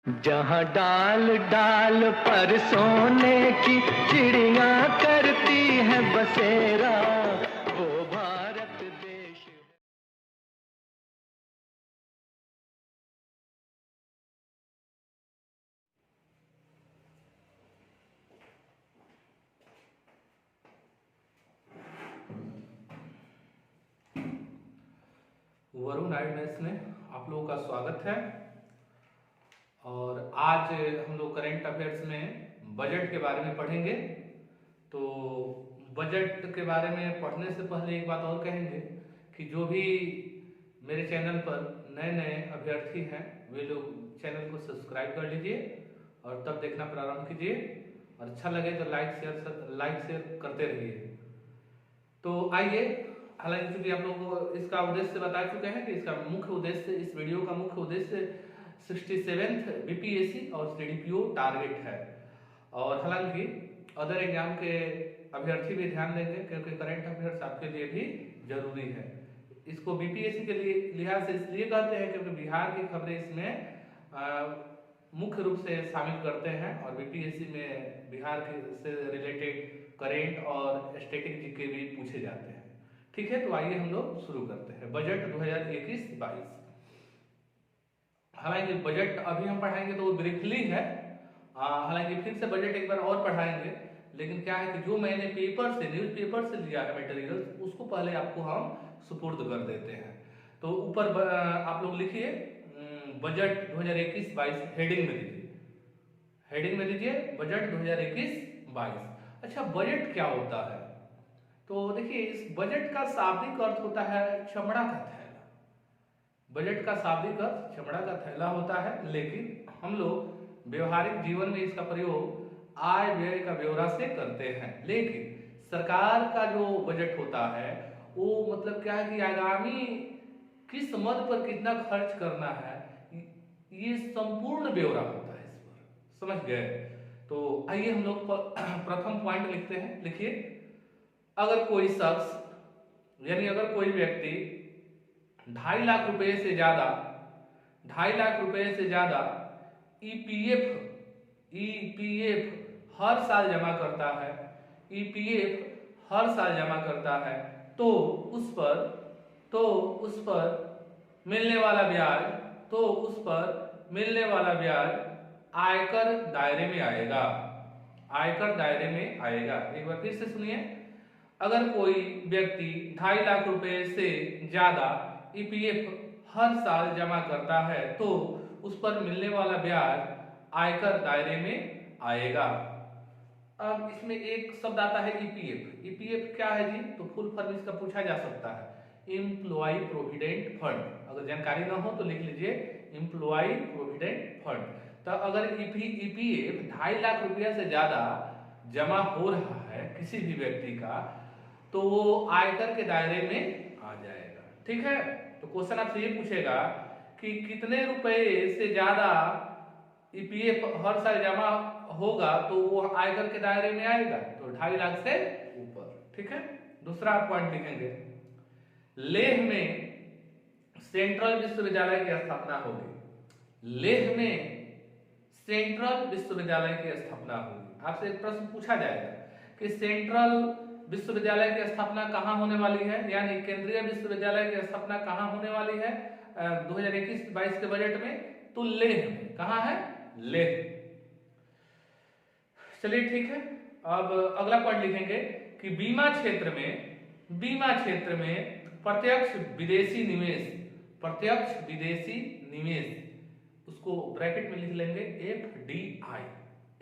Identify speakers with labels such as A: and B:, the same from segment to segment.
A: जहाँ डाल डाल पर सोने की चिड़िया करती है बसेरा, वो भारत देश है।
B: वरुण आइडनेस में आप लोगों का स्वागत है। और आज हम लोग करंट अफेयर्स में बजट के बारे में पढ़ेंगे। तो बजट के बारे में पढ़ने से पहले एक बात और कहेंगे कि जो भी मेरे चैनल पर नए नए अभ्यर्थी हैं वे लोग चैनल को सब्सक्राइब कर लीजिए और तब देखना प्रारंभ कीजिए, और अच्छा लगे तो लाइक शेयर करते रहिए। तो आइए, हालांकि चूंकि आप लोगों को इसका उद्देश्य बता चुके हैं कि इसका मुख्य उद्देश्य, इस वीडियो का मुख्य उद्देश्य 67th बीपीएससी और सीडीपीओ टारगेट है। और हालांकि अदर एग्जाम के अभ्यर्थी भी ध्यान देंगे क्योंकि करंट अफेयर्स आपके लिए भी जरूरी है। इसको बीपीएससी के लिए लिहाज से इसलिए कहते हैं क्योंकि बिहार की खबरें इसमें मुख्य रूप से शामिल करते हैं, और बीपीएससी में बिहार के से रिलेटेड करेंट और स्टैटिक जीके भी पूछे जाते हैं। ठीक है, तो आइए हम लोग शुरू करते हैं। बजट 2021-22। हालांकि बजट अभी हम पढ़ाएंगे तो वो ब्रीफली है, हालांकि फिर से बजट एक बार और पढ़ाएंगे, लेकिन क्या है कि जो मैंने पेपर से, न्यूज पेपर से लिया है मटेरियल, उसको पहले आपको हम सुपुर्द कर देते हैं। तो ऊपर आप लोग लिखिए बजट 2021-22 हेडिंग में लीजिए, हेडिंग में लीजिए बजट 2021-22। अच्छा, बजट क्या होता है? तो देखिए, इस बजट का शाब्दिक अर्थ होता है चमड़ा का थैला। बजट का शाब्दिक अर्थ चमड़ा का थैला होता है, लेकिन हम लोग व्यवहारिक जीवन में इसका प्रयोग आय व्यय का ब्यौरा से करते हैं। लेकिन सरकार का जो बजट होता है वो मतलब क्या है कि आगामी किस मद पर कितना खर्च करना है, ये संपूर्ण ब्यौरा होता है। इस पर समझ गए? तो आइए हम लोग प्रथम पॉइंट लिखते हैं। लिखिए, अगर कोई शख्स यानी अगर कोई व्यक्ति 2.5 लाख रुपए से ज्यादा 2.5 लाख रुपए से ज्यादा ईपीएफ हर साल जमा करता है, ईपीएफ हर साल जमा करता है, तो उस पर मिलने वाला ब्याज आयकर दायरे में आएगा। आयकर दायरे में आएगा। एक बार फिर से सुनिए, अगर कोई व्यक्ति 2.5 लाख रुपए से ज्यादा ईपीएफ हर साल जमा करता है तो उस पर मिलने वाला ब्याज आयकर दायरे में आएगा। अब इसमें एक शब्द आता है ईपीएफ। ईपीएफ क्या है जी? तो फुल फॉर्म इसका पूछा जा सकता है, एम्प्लॉय प्रोविडेंट फंड। अगर जानकारी ना हो तो लिख लीजिए एम्प्लॉय प्रोविडेंट फंड। तो अगर ईपीएफ 2.5 लाख रुपया से ज्यादा जमा हो रहा है किसी भी व्यक्ति का, तो वो आयकर के दायरे में आ जाएगा। ठीक है, तो क्वेश्चन आपसे ये पूछेगा कि कितने रुपए से ज्यादा ईपीएफ हर साल जमा होगा तो वो आयकर के दायरे में आएगा? तो 2.5 लाख से ऊपर। ठीक है, दूसरा पॉइंट लिखेंगे, लेह में सेंट्रल विश्वविद्यालय की स्थापना होगी। लेह में सेंट्रल विश्वविद्यालय की स्थापना होगी। आपसे एक प्रश्न पूछा जाएगा कि सेंट्रल विश्वविद्यालय की स्थापना कहाँ होने वाली है, यानी केंद्रीय विश्वविद्यालय की स्थापना कहाँ होने वाली है 2021-22 के बजट में? तो लेह में। कहाँ है? लेह। चलिए ठीक है, अब अगला पॉइंट लिखेंगे कि बीमा क्षेत्र में प्रत्यक्ष विदेशी निवेश, उसको ब्रैकेट में लिख लेंगे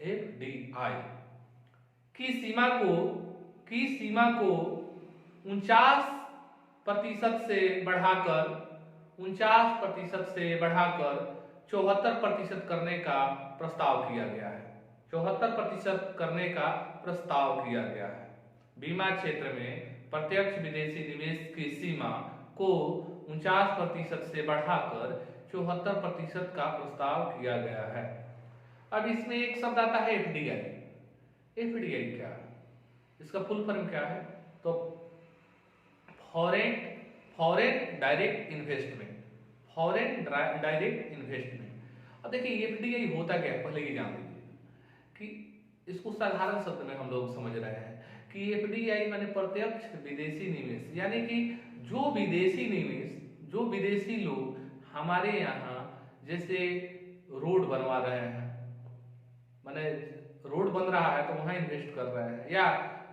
B: एफडीआई की सीमा को 49% से बढ़ाकर 74% करने का प्रस्ताव किया गया है। 74% करने का प्रस्ताव किया गया है। बीमा क्षेत्र में प्रत्यक्ष विदेशी निवेश की सीमा को 49% से बढ़ाकर 74% का प्रस्ताव किया गया है। अब इसमें एक शब्द आता है एफडीआई। एफडीआई क्या है? इसका फुल फॉर्म क्या है? तो फॉरेन डायरेक्ट इन्वेस्टमेंट। अब देखिए एफडीआई होता क्या है, पहले ये जान लीजिए कि इसको साधारण शब्द में हम लोग समझ रहे हैं कि एफडीआई माने प्रत्यक्ष विदेशी निवेश, यानी कि जो विदेशी लोग हमारे यहाँ जैसे रोड बनवा रहे हैं, माने रोड बन रहा है तो वहां इन्वेस्ट कर रहे हैं, या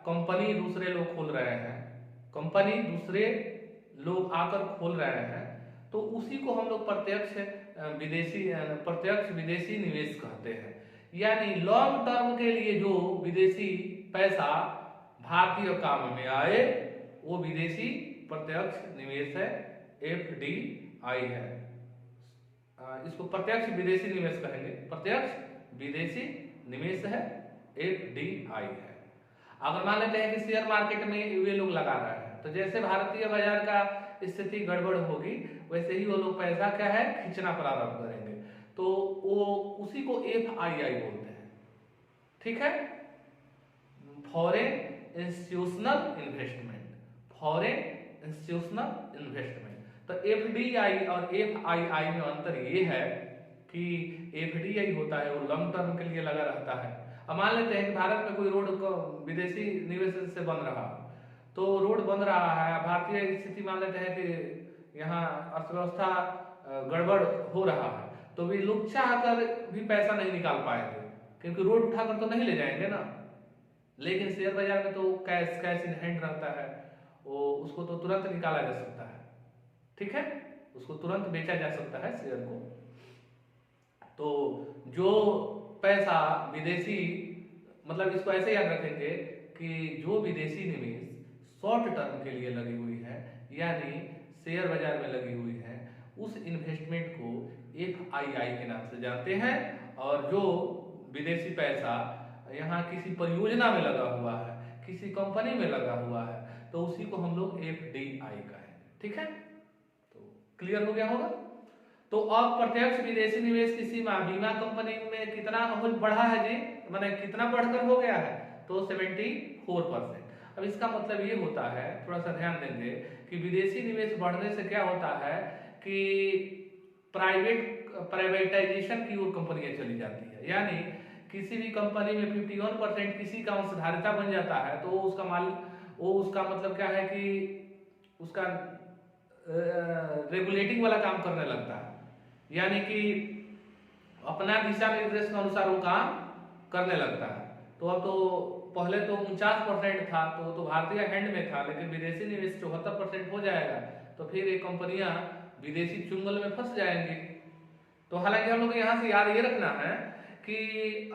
B: कंपनी दूसरे लोग खोल रहे हैं, कंपनी दूसरे लोग आकर खोल रहे हैं, तो उसी को हम लोग प्रत्यक्ष विदेशी निवेश कहते हैं। यानी लॉन्ग टर्म के लिए जो विदेशी पैसा भारतीय काम में आए वो विदेशी प्रत्यक्ष निवेश है, एफडीआई है। इसको प्रत्यक्ष विदेशी निवेश कहेंगे, प्रत्यक्ष विदेशी निवेश है, एफडीआई है। अगर मान लेते हैं कि शेयर मार्केट में वे लोग लगा रहे हैं, तो जैसे भारतीय बाजार का स्थिति गड़बड़ होगी वैसे ही वो लोग पैसा क्या है खींचना प्रारंभ करेंगे, तो वो उसी को एफआईआई बोलते हैं। ठीक है, foreign institutional investment, foreign institutional investment. तो एफडीआई और एफआईआई में अंतर ये है कि एफडीआई होता है वो लॉन्ग टर्म के लिए लगा रहता है। अब मान लेते हैं कि भारत में कोई रोड विदेशी निवेश से बन रहा, तो रोड बन रहा है, भारतीय स्थिति मान लेते हैं कि यहाँ अर्थव्यवस्था गड़बड़ हो रहा है, तो वे लोग चाहकर भी पैसा नहीं निकाल पाएंगे क्योंकि रोड उठाकर तो नहीं ले जाएंगे ना। लेकिन शेयर बाजार में तो कैश इन हैंड रहता है, वो उसको तो तुरंत निकाला जा सकता है। ठीक है, उसको तुरंत बेचा जा सकता है शेयर को। तो जो पैसा विदेशी, मतलब इसको ऐसे याद रखेंगे कि जो विदेशी निवेश शॉर्ट टर्म के लिए लगी हुई है, यानी शेयर बाजार में लगी हुई है, उस इन्वेस्टमेंट को एफआईआई के नाम से जानते हैं। और जो विदेशी पैसा यहाँ किसी परियोजना में लगा हुआ है, किसी कंपनी में लगा हुआ है, तो उसी को हम लोग एफडीआई कहेंगे। ठीक है, तो क्लियर हो गया होगा। तो अब प्रत्यक्ष विदेशी निवेश की सीमा बीमा कंपनी में कितना बढ़ा है जी, माने कितना बढ़कर हो गया है, तो 74%। अब इसका मतलब ये होता है, थोड़ा सा ध्यान देंगे कि विदेशी निवेश बढ़ने से क्या होता है कि प्राइवेटाइजेशन की ओर कंपनियां चली जाती है। यानी किसी भी कंपनी में 51% किसी का अंशधारिता बन जाता है, तो उसका मतलब क्या है कि उसका रेगुलेटिंग वाला काम करने लगता है, यानी कि अपना दिशा निर्देश के अनुसार वो काम करने लगता है। तो अब तो पहले तो 49% था, तो भारतीय हैंड में था, लेकिन विदेशी निवेश 74% हो जाएगा, तो फिर ये कंपनियां विदेशी चुंगल में फंस जाएंगी। तो हालांकि हम लोग यहाँ से याद ये रखना है कि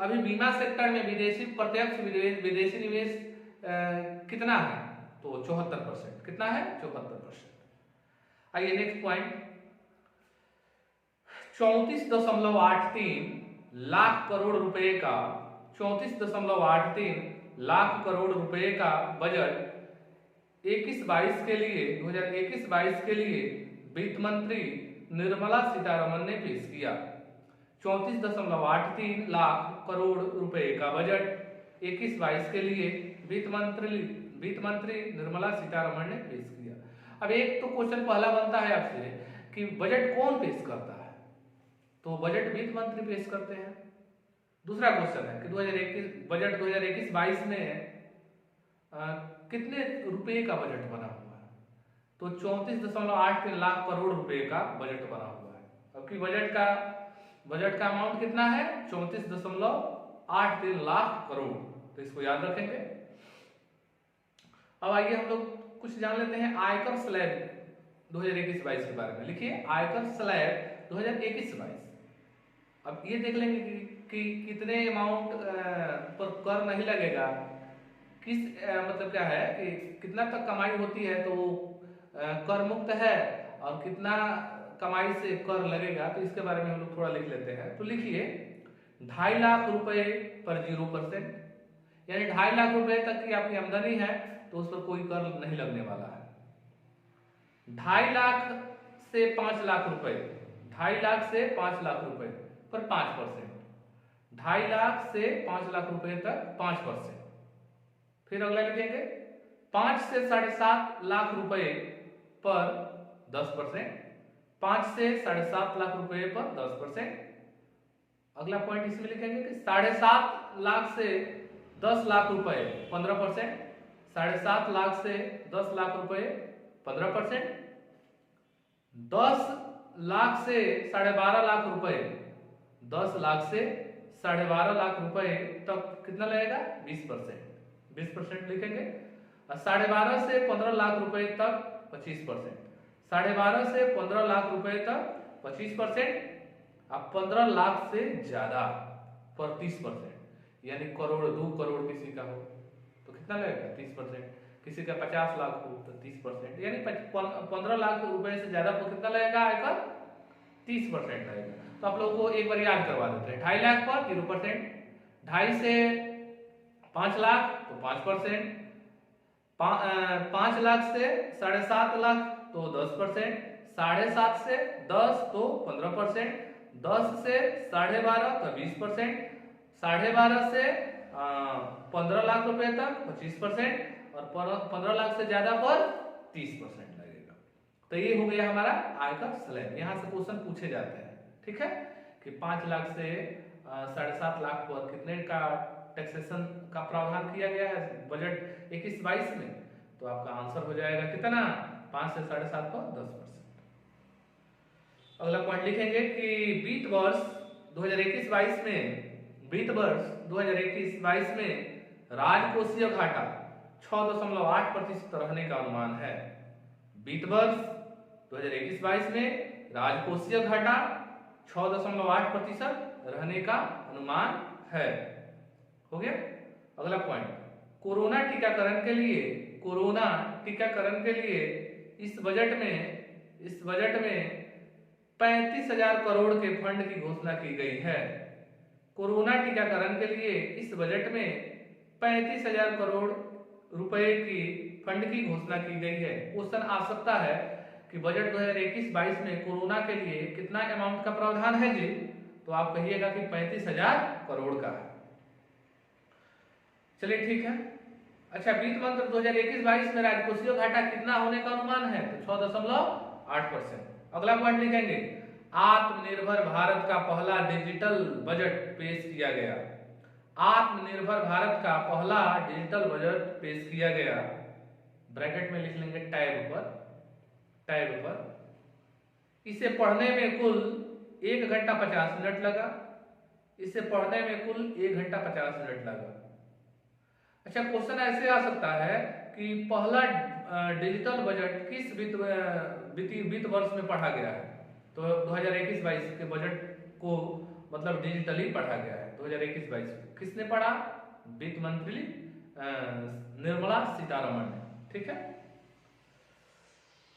B: अभी बीमा सेक्टर में विदेशी प्रत्यक्ष विदेशी निवेश कितना है, तो 74%। कितना है? 74%। आइए नेक्स्ट पॉइंट, 34.83 लाख करोड़ रुपए का 34.83 लाख करोड़ रुपए का बजट 21-22 के लिए 2021-22 के लिए वित्त मंत्री निर्मला सीतारमण ने पेश किया। 34.83 लाख करोड़ रुपए का बजट 21-22 के लिए वित्त मंत्री निर्मला सीतारमण ने पेश किया। अब एक तो क्वेश्चन पहला बनता है आपसे कि बजट कौन पेश करता है, तो बजट वित्त मंत्री पेश करते हैं। दूसरा क्वेश्चन है कि 2021-22 में कितने रुपए का बजट बना हुआ है, तो 34.83 लाख करोड़ रुपए का बजट बना हुआ है। अब की बजट का अमाउंट कितना है? 34.83 लाख करोड़। तो इसको याद रखेंगे। अब आइए हम लोग कुछ जान लेते हैं आयकर स्लैब 2021-22 के बारे में। लिखिए आयकर स्लैब 2021-22। अब ये देख लेंगे कि कितने अमाउंट पर कर नहीं लगेगा, मतलब क्या है कि कितना तक कमाई होती है तो कर मुक्त है, और कितना कमाई से कर लगेगा, तो इसके बारे में हम लोग थोड़ा लिख लेते हैं। तो लिखिए 2.5 लाख रुपए पर 0%, यानी 2.5 लाख रुपए तक की आपकी आमदनी है तो उस पर कोई कर नहीं लगने वाला है। 2.5 लाख से 5 लाख रुपए, 2.5 लाख से 5 लाख रुपए पर 5%, 2.5 लाख से 5 लाख रुपए तक 5%। फिर अगला लिखेंगे 5 से 7.5 लाख रुपए पर 10%, 5 से 7.5 लाख रुपए पर 10%, अगला पॉइंट इसमें लिखेंगे कि 7.5 लाख से 10 लाख रुपए 15%, 7.5 लाख से 10 लाख रुपए 15%, 10 लाख से 12.5 लाख रुपए, 10 लाख से 12.5 लाख रुपए तक कितना लगेगा 20%, 20% लिखेंगे। और 12.5 से 15 लाख रुपए तक 25%, 12.5 से 15 लाख रुपए तक 25%, अब 15 लाख से ज्यादा पर 30%, यानी करोड़ 2 करोड़ किसी का हो तो कितना लगेगा 30%, किसी का 50 लाख हो तो 30%, यानी 15 लाख रुपए से ज्यादा पर कितना लगेगा आयकर 30% लगेगा। तो आप लोगों को एक बार याद करवा देते हैं। 2.5 लाख पर 0%, 2.5 से 5 लाख तो 5%, 5 लाख से 7.5 लाख तो 10%, 7.5 से 10 तो 15%, 10 से 12.5 तो 20%, 12.5 से 15 लाख रुपए तक 25%, और 15 लाख से ज्यादा पर 30% लगेगा। तो ये हो गया हमारा आयकर स्लैब। यहाँ से क्वेश्चन पूछे जाते हैं, ठीक है, कि 5 लाख से 7.5 लाख पर कितने का टैक्सेशन का प्रावधान किया गया है बजट 21-22 में, तो आपका आंसर हो जाएगा कितना 5 से 7.5 पर 10%। अगला पॉइंट लिखेंगे कि वित्त वर्ष 2021-22 में राजकोषीय घाटा 6.8% रहने का अनुमान है। वित्त वर्ष 2021-22 में राजकोषीय घाटा 6.8% रहने का अनुमान है। हो गया। अगला पॉइंट, कोरोना टीकाकरण के लिए इस बजट में 35,000 करोड़ के फंड की घोषणा की गई है। कोरोना टीकाकरण के लिए इस बजट में 35,000 करोड़ रुपए की फंड की घोषणा की गई है। क्वेश्चन आ सकता है कि बजट 2021-22 में कोरोना के लिए कितना अमाउंट का प्रावधान है जी, तो आप कहिएगा कि 35,000 करोड़ का है। चलिए ठीक है। अच्छा, वित्त मंत्र 2021-22 में राजकोषीय घाटा कितना होने का अनुमान है, तो 6.8%। अगला पॉइंट लिखेंगे, आत्मनिर्भर भारत का पहला डिजिटल बजट पेश किया गया। आत्मनिर्भर भारत का पहला डिजिटल बजट पेश किया गया, ब्रैकेट में लिख लेंगे टैब पर। इसे पढ़ने में कुल 1 घंटा 50 मिनट लगा। अच्छा, क्वेश्चन ऐसे आ सकता है कि पहला डिजिटल बजट किस वित्त वर्ष में पढ़ा गया है, तो 2021-22 के बजट को मतलब डिजिटली पढ़ा गया है। 2021-22 किसने पढ़ा, वित्त मंत्री निर्मला सीतारमण ने, ठीक है।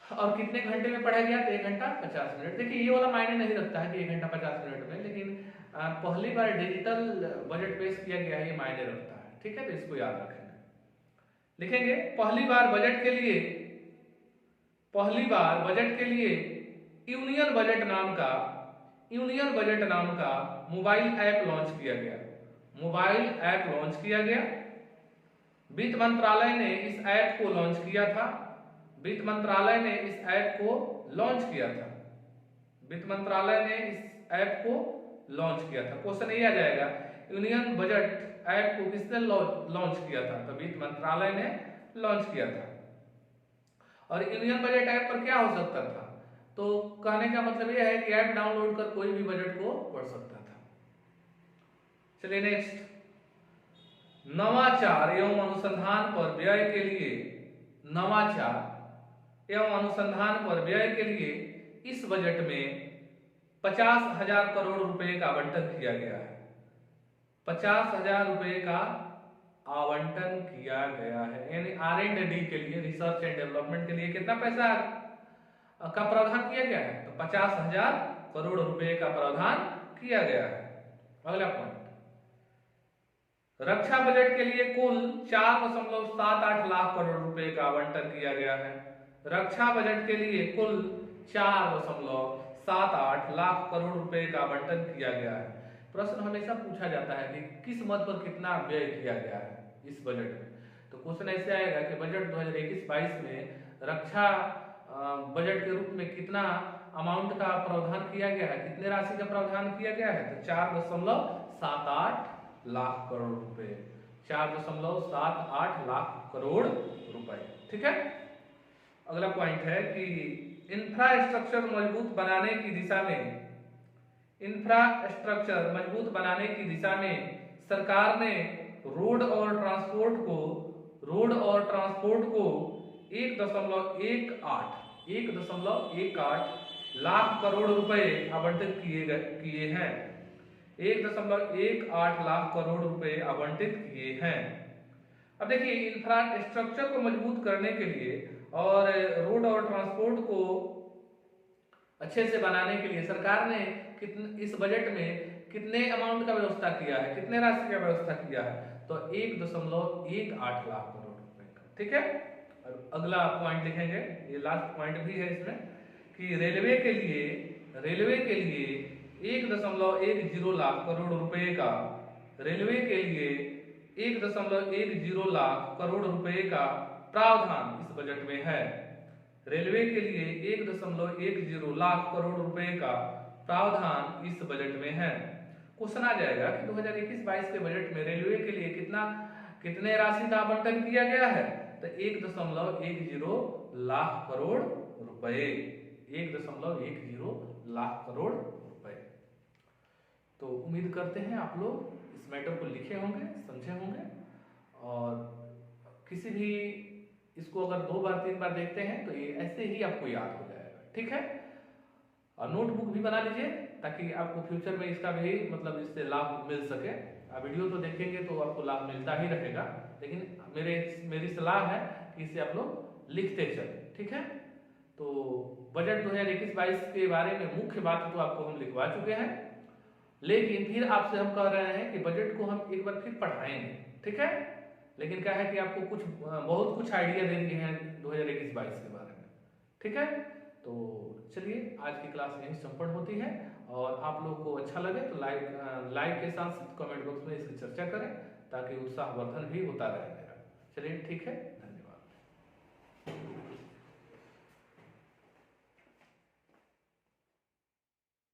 B: और कितने घंटे में पढ़ा गया, तो 1 घंटा 50 मिनट। देखिए ये वाला मायने नहीं रखता है कि 1 घंटा 50 मिनट में, लेकिन पहली बार डिजिटल बजट पेश किया गया है, ये मायने रखता है, ठीक है। तो इसको याद रखेंगे। लिखेंगे, पहली बार बजट के लिए यूनियन बजट नाम का मोबाइल ऐप लॉन्च किया गया। वित्त मंत्रालय ने इस ऐप को लॉन्च किया था। क्वेश्चन ये आ जाएगा, यूनियन बजट ऐप को किसने लॉन्च किया था, तो वित्त मंत्रालय ने लॉन्च किया था। और यूनियन बजट ऐप पर क्या हो सकता था, तो कहने का मतलब यह है कि ऐप डाउनलोड कर कोई भी बजट को पढ़ सकता था। चलिए नेक्स्ट, नवाचार एवं अनुसंधान पर व्यय के लिए इस बजट में 50,000 करोड़ रुपए का आवंटन किया गया है। 50,000 रुपए का आवंटन किया गया है, यानी R&D के लिए, रिसर्च एंड डेवलपमेंट के लिए कितना पैसा का प्रावधान किया गया है, तो 50,000 करोड़ रुपए का प्रावधान किया गया है। अगला पॉइंट, रक्षा बजट के लिए कुल 4.78 लाख करोड़ रुपए का आवंटन किया गया है। रक्षा बजट के लिए कुल 4.78 लाख करोड़ रुपए का आवंटन किया गया है। प्रश्न हमेशा पूछा जाता है कि किस मद पर कितना व्यय किया गया है इस बजट में, तो क्वेश्चन ऐसे आएगा कि बजट 2021-22 में रक्षा बजट के रूप में कितना अमाउंट का प्रावधान किया गया है, कितने राशि का प्रावधान किया गया है, तो 4.78 लाख करोड़ रुपए, 4.78 लाख करोड़ रुपए। ठीक है। अगला पॉइंट है कि इंफ्रास्ट्रक्चर मजबूत बनाने की दिशा में, इंफ्रास्ट्रक्चर मजबूत बनाने की दिशा में सरकार ने रोड और ट्रांसपोर्ट को 1.18 लाख करोड़ रुपए आवंटित किए हैं, 1.18 लाख करोड़ रुपए आवंटित किए हैं। अब देखिए, इंफ्रास्ट्रक्चर को मजबूत करने के लिए और रोड और ट्रांसपोर्ट को अच्छे से बनाने के लिए सरकार ने इस बजट में कितने अमाउंट का व्यवस्था किया है, कितने राशि का व्यवस्था किया है, तो 1.18 लाख करोड़ रुपए का। ठीक है। और अगला पॉइंट लिखेंगे, ये लास्ट पॉइंट भी है इसमें, कि रेलवे के लिए 1.10 लाख करोड़ रुपए का, रेलवे के लिए 1.10 लाख करोड़ रुपए का प्रावधान इस बजट में है। रेलवे के लिए 1.10 लाख करोड़ रुपए का प्रावधान इस बजट में है। क्वेश्चन आ जाएगा कि 2021-22 के बजट में रेलवे के लिए कितने राशि का आवंटन किया गया है, तो 1.10 लाख करोड़ रुपए, 1.10 लाख करोड़ रुपए। तो उम्मीद करते हैं आप लोग इस मैटर को लिखे होंगे, समझे होंगे, और किसी भी इसको अगर 2 बार 3 बार देखते हैं तो ये ऐसे ही आपको याद हो जाएगा। ठीक है। और नोटबुक भी बना लीजिए ताकि आपको फ्यूचर में इसका भी मतलब इससे लाभ मिल सके। आप वीडियो तो देखेंगे तो आपको लाभ मिलता ही रहेगा, लेकिन मेरी सलाह है कि इसे आप लोग लिखते चलें। ठीक है। तो बजट 2021-22 के बारे में मुख्य बात तो आपको हम लिखवा चुके हैं, लेकिन फिर आपसे हम कह रहे हैं कि बजट को हम एक बार फिर पढ़ाएंगे। ठीक है। लेकिन क्या है कि आपको बहुत कुछ आइडिया दे दिए हैं 2021-22 के बारे में। ठीक है। तो चलिए, आज की क्लास यहीं संपन्न होती है, और आप लोगों को अच्छा लगे तो लाइक के साथ कमेंट बॉक्स में इसकी चर्चा करें ताकि उत्साहवर्धन भी होता रहे मेरा। चलिए, ठीक है।